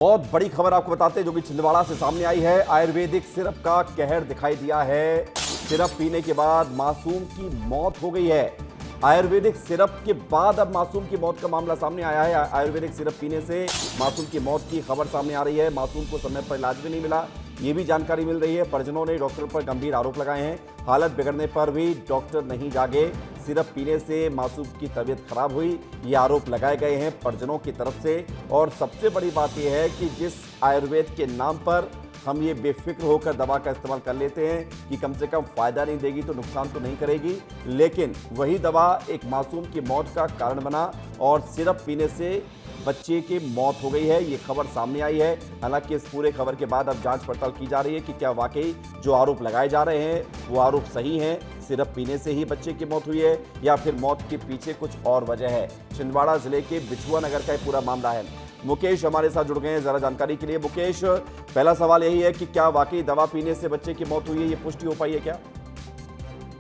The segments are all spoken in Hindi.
बहुत बड़ी खबर आपको बताते हैं जो कि छिंदवाड़ा से सामने आई है। आयुर्वेदिक सिरप का कहर दिखाई दिया है। सिरप पीने के बाद मासूम की मौत हो गई है। आयुर्वेदिक सिरप के बाद अब मासूम की मौत का मामला सामने आया है। आयुर्वेदिक सिरप पीने से मासूम की मौत की खबर सामने आ रही है। मासूम को समय पर इलाज भी नहीं मिला, ये भी जानकारी मिल रही है। परिजनों ने डॉक्टर पर गंभीर आरोप लगाए हैं। हालत बिगड़ने पर भी डॉक्टर नहीं जागे, सिरप पीने से मासूम की तबीयत खराब हुई, ये आरोप लगाए गए हैं परिजनों की तरफ से। और सबसे बड़ी बात यह है कि जिस आयुर्वेद के नाम पर हम ये बेफिक्र होकर दवा का इस्तेमाल कर लेते हैं कि कम से कम फायदा नहीं देगी तो नुकसान तो नहीं करेगी, लेकिन वही दवा एक मासूम की मौत का कारण बना और सिरप पीने से बच्चे की मौत हो गई है। ये खबर सामने आई है। हालांकि इस पूरे खबर के बाद अब जांच पड़ताल की जा रही है कि क्या वाकई जो आरोप लगाए जा रहे हैं वो आरोप सही हैं, सिरप पीने से ही बच्चे की मौत हुई है या फिर मौत के पीछे कुछ और वजह है। छिंदवाड़ा जिले के बिछुआ नगर का ये पूरा मामला है। मुकेश हमारे साथ जुड़ गए हैं जरा जानकारी के लिए। मुकेश, पहला सवाल यही है कि क्या वाकई दवा पीने से बच्चे की मौत हुई है, ये पुष्टि हो पाई है क्या?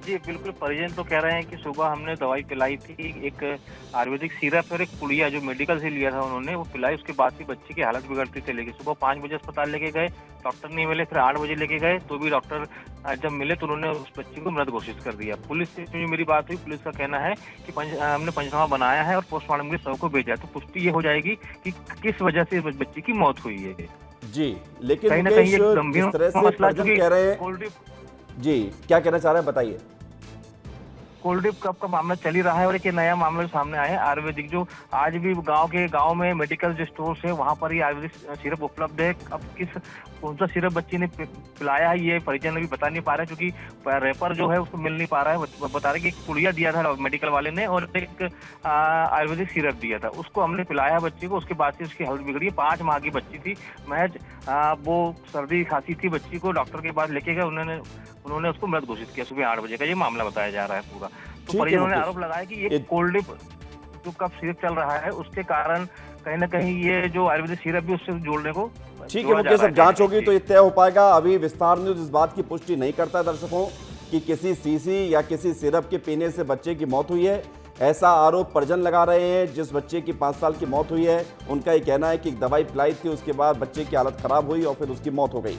जी बिल्कुल, परिजन तो कह रहे हैं कि सुबह हमने दवाई पिलाई थी, एक आयुर्वेदिक सिरप और एक पुड़िया जो मेडिकल से लिया था उन्होंने, वो पिलाई। उसके बाद से बच्चे की हालत बिगड़ती चली गई। सुबह 5 बजे अस्पताल लेके गए, डॉक्टर नहीं मिले, फिर 8 बजे लेके गए तो भी डॉक्टर जब मिले तो उन्होंने उस बच्चे को मृत घोषित कर दिया। पुलिस से जो मेरी बात हुई, पुलिस का कहना है कि हमने पंचनामा बनाया है और पोस्टमार्टम के शव को भेजा है, तो पुष्टि ये हो जाएगी कि किस वजह से बच्चे की मौत हुई है। जी, लेकिन कहीं ना कहीं एक गंभीर मसला जो कह रहे हैं, जी क्या कहना चाह रहे हैं बताइए। कोल्ड ड्रिप कप का मामला चल ही रहा है और एक नया मामला सामने आया है। आयुर्वेदिक जो आज भी गांव में मेडिकल जो स्टोर्स है वहां पर ही आयुर्वेदिक सिरप उपलब्ध है। अब कौन सा सिरप बच्चे ने पिलाया है ये परिजन अभी बता नहीं पा रहे, क्योंकि रेपर जो है उसको मिल नहीं पा रहा है। बता रहे कि एक पुड़िया दिया था मेडिकल वाले ने और एक आयुर्वेदिक सिरप दिया था, उसको हमने पिलाया बच्चे को। उसके बाद से उसकी हेल्थ बिगड़ी। 5 माह की बच्ची थी, महज वो सर्दी खांसी थी बच्ची को, डॉक्टर के पास लेके गए, उन्होंने उसको मृत घोषित किया सुबह 8 बजे का। ये मामला बताया जा रहा है पूरा। तो परिजनों ने आरोप लगाया कि ये कोल्ड ड्रिप जो कप सिरप चल रहा है उसके कारण कहीं ना कहीं ये जो आयुर्वेदिक सिरप भी उससे जोड़ने को। ठीक है मुकेश, अब जांच होगी तो ये तय हो पाएगा। अभी विस्तार न्यूज इस बात की पुष्टि नहीं करता है दर्शकों कि किसी सीसी या किसी सिरप के पीने से बच्चे की मौत हुई है। ऐसा आरोप परिजन लगा रहे हैं। जिस बच्चे की 5 साल की मौत हुई है उनका ये कहना है कि दवाई पिलाई थी, उसके बाद बच्चे की हालत खराब हुई और फिर उसकी मौत हो गई।